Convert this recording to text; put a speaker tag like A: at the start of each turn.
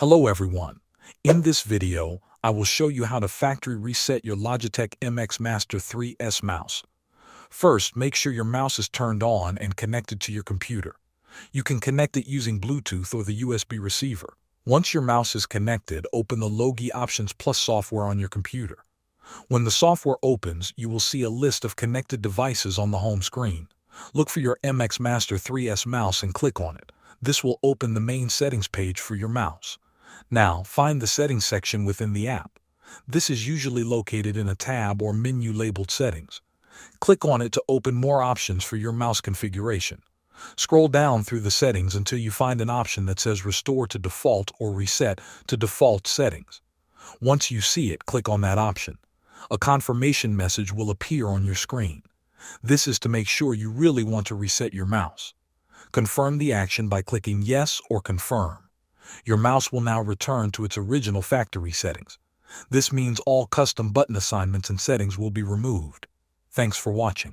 A: Hello everyone. In this video, I will show you how to factory reset your Logitech MX Master 3S mouse. First, make sure your mouse is turned on and connected to your computer. You can connect it using Bluetooth or the USB receiver. Once your mouse is connected, open the Logi Options Plus software on your computer. When the software opens, you will see a list of connected devices on the home screen. Look for your MX Master 3S mouse and click on it. This will open the main settings page for your mouse. Now, find the settings section within the app. This is usually located in a tab or menu labeled Settings. Click on it to open more options for your mouse configuration. Scroll down through the settings until you find an option that says Restore to Default or Reset to Default Settings. Once you see it, click on that option. A confirmation message will appear on your screen. This is to make sure you really want to reset your mouse. Confirm the action by clicking Yes or Confirm. Your mouse will now return to its original factory settings. This means all custom button assignments and settings will be removed. Thanks for watching.